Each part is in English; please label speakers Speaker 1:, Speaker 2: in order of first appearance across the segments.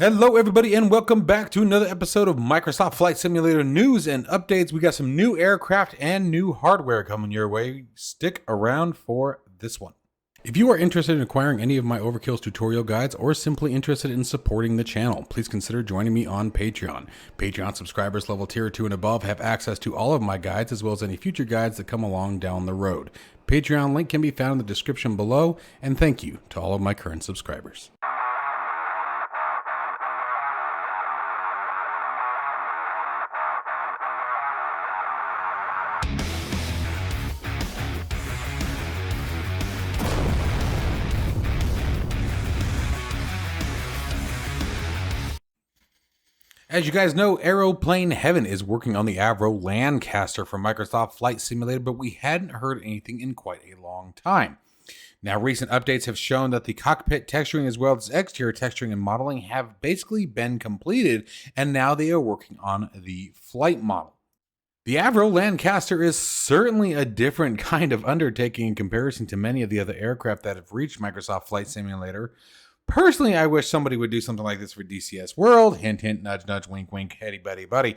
Speaker 1: Hello everybody and welcome back to another episode of Microsoft Flight Simulator news and updates. We got some new aircraft and new hardware coming your way. Stick around for this one. If you are interested in acquiring any of my Overkills tutorial guides or simply interested in supporting the channel, please consider joining me on Patreon. Patreon subscribers level tier 2 and above have access to all of my guides as well as any future guides that come along down the road. Patreon link can be found in the description below, and thank you to all of my current subscribers. As you guys know, Aeroplane Heaven is working on the Avro Lancaster for Microsoft Flight Simulator, but we hadn't heard anything in quite a long time. Now, recent updates have shown that the cockpit texturing as well as exterior texturing and modeling have basically been completed, and now they are working on the flight model. The Avro Lancaster is certainly a different kind of undertaking in comparison to many of the other aircraft that have reached Microsoft Flight Simulator. Personally, I wish somebody would do something like this for DCS World. Hint, hint, nudge, nudge, wink, wink, heady, buddy, buddy.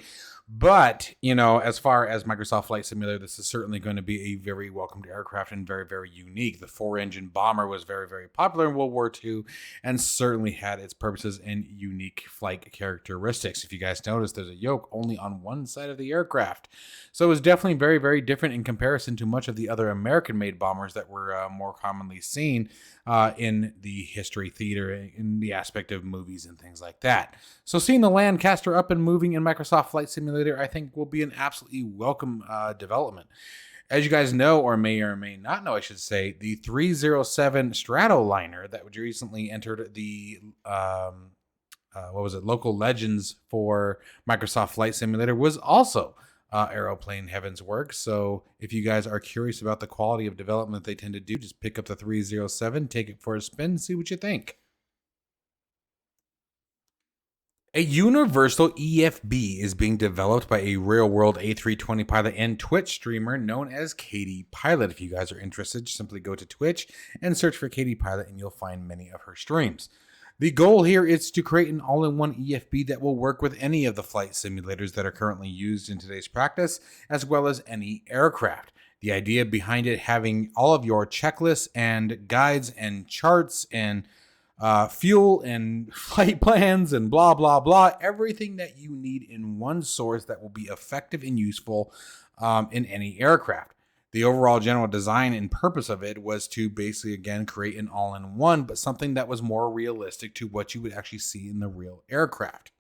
Speaker 1: But, you know, as far as Microsoft Flight Simulator, this is certainly going to be a very welcomed aircraft and very, very unique. The 4-engine bomber was very, very popular in World War II and certainly had its purposes and unique flight characteristics. If you guys notice, there's a yoke only on one side of the aircraft. So it was definitely very, very different in comparison to much of the other American-made bombers that were more commonly seen in the history theater, in the aspect of movies and things like that. So seeing the Lancaster up and moving in Microsoft Flight Simulator, I think will be an absolutely welcome development. As you guys know, or may not know, I should say, the 307 Stratoliner that recently entered the Local Legends for Microsoft Flight Simulator was also Aeroplane Heaven's work. So if you guys are curious about the quality of development they tend to do, just pick up the 307, take it for a spin, see what you think. A universal EFB is being developed by a real-world A320 pilot and Twitch streamer known as Katie Pilot. If you guys are interested, simply go to Twitch and search for Katie Pilot and you'll find many of her streams. The goal here is to create an all-in-one EFB that will work with any of the flight simulators that are currently used in today's practice, as well as any aircraft. The idea behind it having all of your checklists and guides and charts and fuel and flight plans and blah, blah, blah, everything that you need in one source that will be effective and useful in any aircraft. The overall general design and purpose of it was to basically, again, create an all-in-one, but something that was more realistic to what you would actually see in the real aircraft.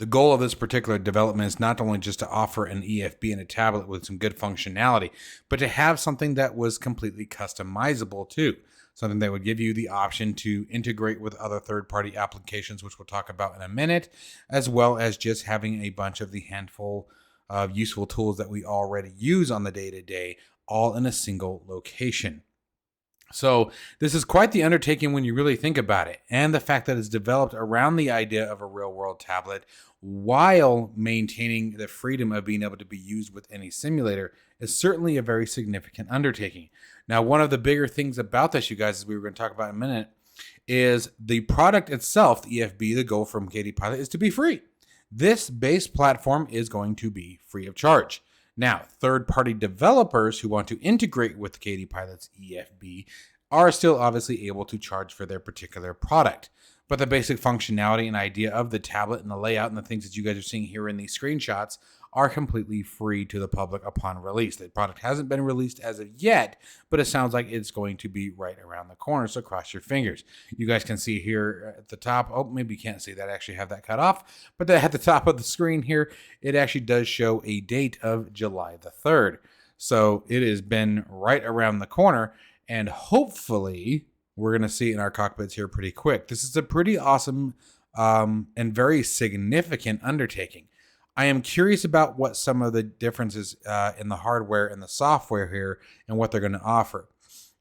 Speaker 1: The goal of this particular development is not only just to offer an EFB and a tablet with some good functionality, but to have something that was completely customizable too. Something that would give you the option to integrate with other third-party applications, which we'll talk about in a minute, as well as just having a bunch of the handful of useful tools that we already use on the day-to-day, all in a single location. So this is quite the undertaking when you really think about it, and the fact that it's developed around the idea of a real-world tablet while maintaining the freedom of being able to be used with any simulator is certainly a very significant undertaking. Now, one of the bigger things about this, you guys, as we were going to talk about in a minute, is the product itself, the EFB, the goal from Katie Pilot, is to be free. This base platform is going to be free of charge. Now, third-party developers who want to integrate with Katie Pilot's EFB are still obviously able to charge for their particular product. But the basic functionality and idea of the tablet and the layout and the things that you guys are seeing here in these screenshots are completely free to the public upon release. The product hasn't been released as of yet, but it sounds like it's going to be right around the corner, so cross your fingers. You guys can see here at the top, oh, maybe you can't see that, I actually have that cut off, but at the top of the screen here, it actually does show a date of July the 3rd. So it has been right around the corner, and hopefully we're going to see it in our cockpits here pretty quick. This is a pretty awesome and very significant undertaking. I am curious about what some of the differences in the hardware and the software here and what they're going to offer.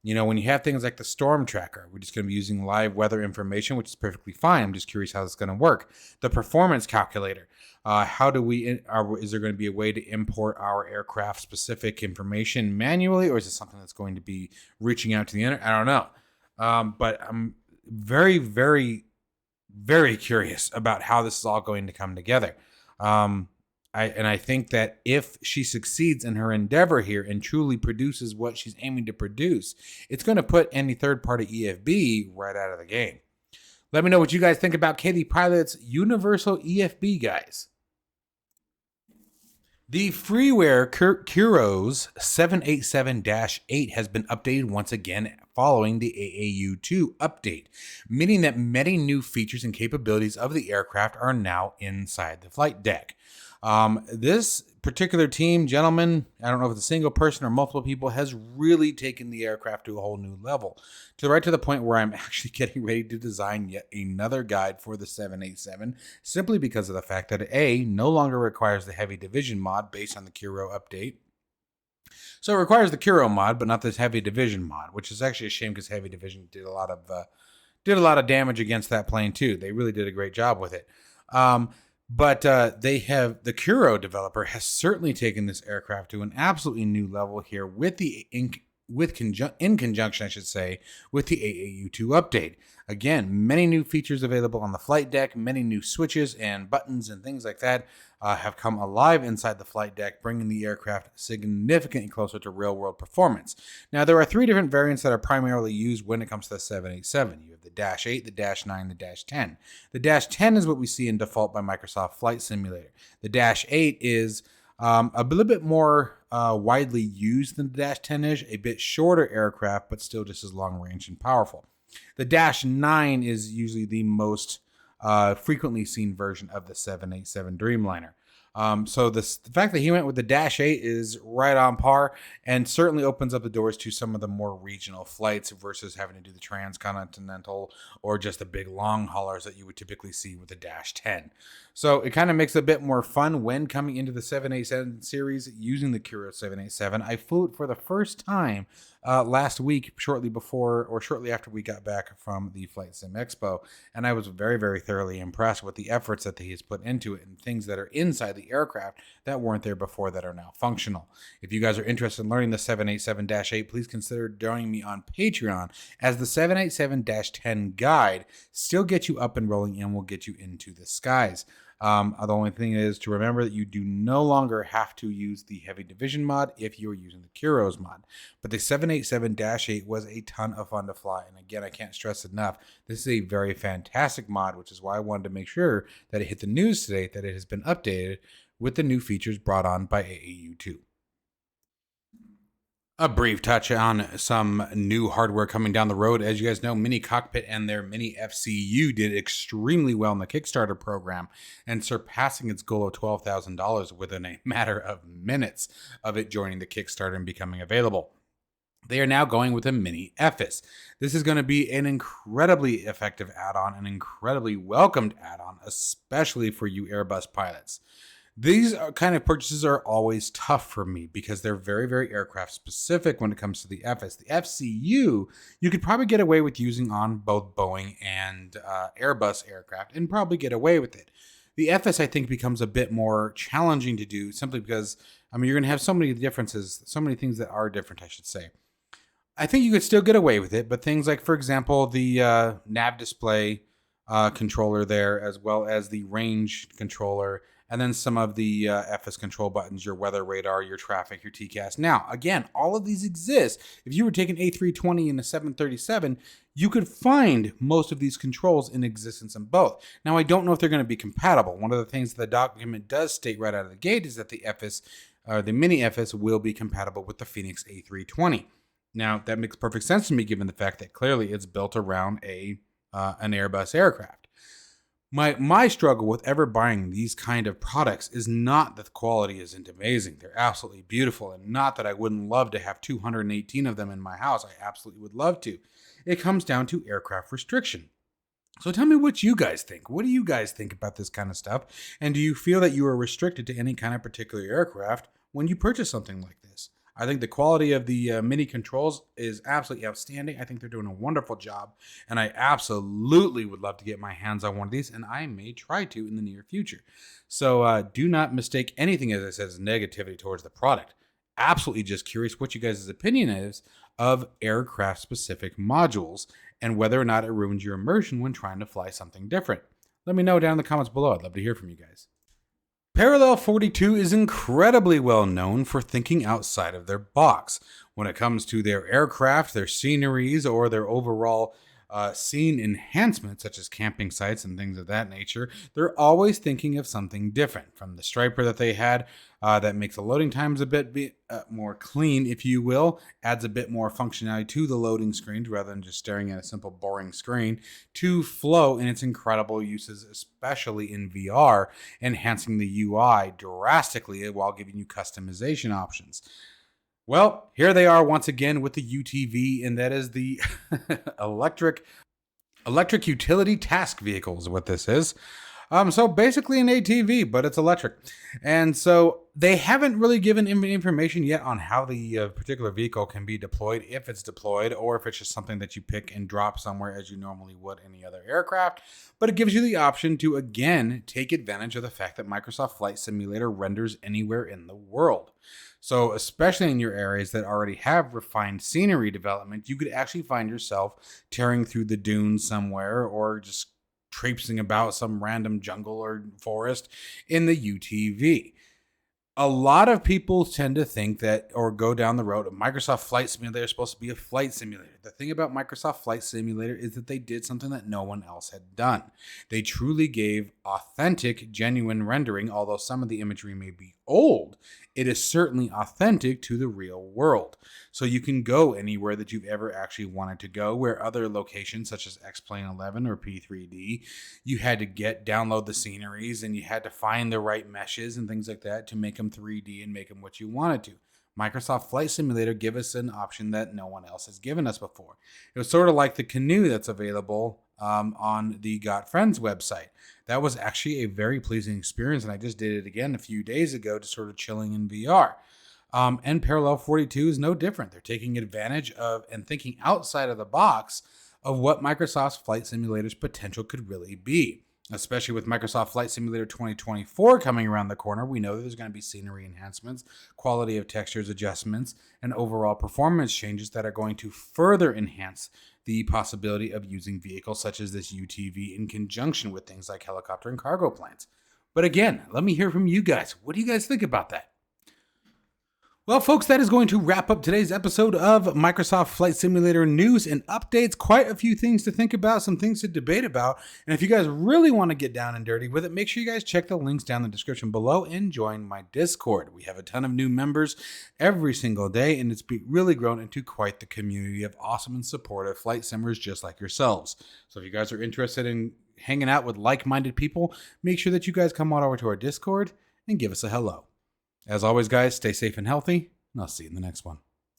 Speaker 1: You know, when you have things like the storm tracker, we're just going to be using live weather information, which is perfectly fine. I'm just curious how it's going to work. The performance calculator, is there going to be a way to import our aircraft specific information manually, or is it something that's going to be reaching out to the internet? I don't know. But I'm very, very very curious about how this is all going to come together. I think that if she succeeds in her endeavor here and truly produces what she's aiming to produce, it's going to put any third-party EFB right out of the game. Let me know what you guys think about KD Pilot's Universal EFB, guys. The freeware Curos 787-8 has been updated once again following the AAU2 update, meaning that many new features and capabilities of the aircraft are now inside the flight deck. This particular team, gentlemen, I don't know if it's a single person or multiple people, has really taken the aircraft to a whole new level. To the point where I'm actually getting ready to design yet another guide for the 787, simply because of the fact that it, A, no longer requires the heavy division mod based on the Curo update. So it requires the Curo mod, but not this heavy division mod, which is actually a shame because heavy division did a lot of damage against that plane too. They really did a great job with it. But the Curo developer has certainly taken this aircraft to an absolutely new level here with in conjunction, I should say, with the AAU2 update. Again, many new features available on the flight deck, many new switches and buttons and things like that have come alive inside the flight deck, bringing the aircraft significantly closer to real-world performance. Now, there are 3 different variants that are primarily used when it comes to the 787. You have the Dash 8, the Dash 9, the Dash 10. The Dash 10 is what we see in default by Microsoft Flight Simulator. The Dash 8 is a little bit more widely used than the Dash 10 is, a bit shorter aircraft, but still just as long range and powerful. The Dash 9 is usually the most frequently seen version of the 787 Dreamliner. So the fact that he went with the Dash 8 is right on par and certainly opens up the doors to some of the more regional flights versus having to do the transcontinental or just the big long haulers that you would typically see with the Dash 10. So it kind of makes it a bit more fun when coming into the 787 series using the Curos 787. I flew it for the first time last week, shortly after we got back from the Flight Sim Expo, and I was very, very thoroughly impressed with the efforts that he has put into it and things that are inside the aircraft that weren't there before that are now functional. If you guys are interested in learning the 787-8, please consider joining me on Patreon, as the 787-10 guide still gets you up and rolling and will get you into the skies. The only thing is to remember that you do no longer have to use the heavy division mod if you are using the Curos mod. But the 787-8 was a ton of fun to fly. And again, I can't stress enough, this is a very fantastic mod, which is why I wanted to make sure that it hit the news today that it has been updated with the new features brought on by AAU2. A brief touch on some new hardware coming down the road. As you guys know, Mini Cockpit and their Mini FCU did extremely well in the Kickstarter program and surpassing its goal of $12,000 within a matter of minutes of it joining the Kickstarter and becoming available. They are now going with a Mini FS. This is going to be an incredibly effective add-on, an incredibly welcomed add-on, especially for you Airbus pilots. These kind of purchases are always tough for me because they're very, very aircraft specific when it comes to the FS. The FCU, you could probably get away with using on both Boeing and Airbus aircraft and probably get away with it. The FS, I think, becomes a bit more challenging to do simply because, you're going to have so many differences, so many things that are different, I should say. I think you could still get away with it, but things like, for example, the nav display controller there, as well as the range controller, and then some of the FS control buttons, your weather radar, your traffic, your TCAS. Now, again, all of these exist. If you were taking A320 and a 737, you could find most of these controls in existence in both. Now, I don't know if they're going to be compatible. One of the things the document does state right out of the gate is that the FS, or the Mini FS, will be compatible with the Phoenix A320. Now, that makes perfect sense to me, given the fact that clearly it's built around an Airbus aircraft. My struggle with ever buying these kind of products is not that the quality isn't amazing. They're absolutely beautiful, and not that I wouldn't love to have 218 of them in my house. I absolutely would love to. It comes down to aircraft restriction. So tell me what you guys think. What do you guys think about this kind of stuff? And do you feel that you are restricted to any kind of particular aircraft when you purchase something like this? I think the quality of the Mini controls is absolutely outstanding. I think they're doing a wonderful job, and I absolutely would love to get my hands on one of these, and I may try to in the near future. So do not mistake anything, as I said, as negativity towards the product. Absolutely just curious what you guys' opinion is of aircraft-specific modules and whether or not it ruins your immersion when trying to fly something different. Let me know down in the comments below. I'd love to hear from you guys. Parallel 42 is incredibly well known for thinking outside of their box when it comes to their aircraft, their sceneries, or their overall scene enhancements, such as camping sites and things of that nature. They're always thinking of something different. From the striper that they had that makes the loading times a bit more clean, if you will, adds a bit more functionality to the loading screens rather than just staring at a simple boring screen, to Flow and its incredible uses, especially in VR, enhancing the UI drastically while giving you customization options. Well, here they are once again with the UTV, and that is the electric utility task vehicle is what this is. So basically an ATV, but it's electric. And so they haven't really given information yet on how the particular vehicle can be deployed, if it's deployed, or if it's just something that you pick and drop somewhere as you normally would any other aircraft. But it gives you the option to, again, take advantage of the fact that Microsoft Flight Simulator renders anywhere in the world. So especially in your areas that already have refined scenery development, you could actually find yourself tearing through the dunes somewhere or just traipsing about some random jungle or forest in the UTV. A lot of people tend to think that, or go down the road of Microsoft Flight Simulator is supposed to be a flight simulator. The thing about Microsoft Flight Simulator is that they did something that no one else had done. They truly gave authentic, genuine rendering. Although some of the imagery may be old, it is certainly authentic to the real world. So you can go anywhere that you've ever actually wanted to go, where other locations such as X-Plane 11 or P3D, you had to download the sceneries and you had to find the right meshes and things like that to make them 3D and make them what you wanted to. Microsoft Flight Simulator give us an option that no one else has given us before. It was sort of like the canoe that's available on the Got Friends website. That was actually a very pleasing experience, and I just did it again a few days ago, just sort of chilling in VR. And Parallel 42 is no different. They're taking advantage of and thinking outside of the box of what Microsoft's Flight Simulator's potential could really be. Especially with Microsoft Flight Simulator 2024 coming around the corner, we know that there's going to be scenery enhancements, quality of textures adjustments, and overall performance changes that are going to further enhance the possibility of using vehicles such as this UTV in conjunction with things like helicopter and cargo planes. But again, let me hear from you guys. What do you guys think about that? Well, folks, that is going to wrap up today's episode of Microsoft Flight Simulator news and updates. Quite a few things to think about, some things to debate about. And if you guys really want to get down and dirty with it, make sure you guys check the links down in the description below and join my Discord. We have a ton of new members every single day, and it's really grown into quite the community of awesome and supportive flight simmers just like yourselves. So if you guys are interested in hanging out with like-minded people, make sure that you guys come on over to our Discord and give us a hello. As always, guys, stay safe and healthy, and I'll see you in the next one.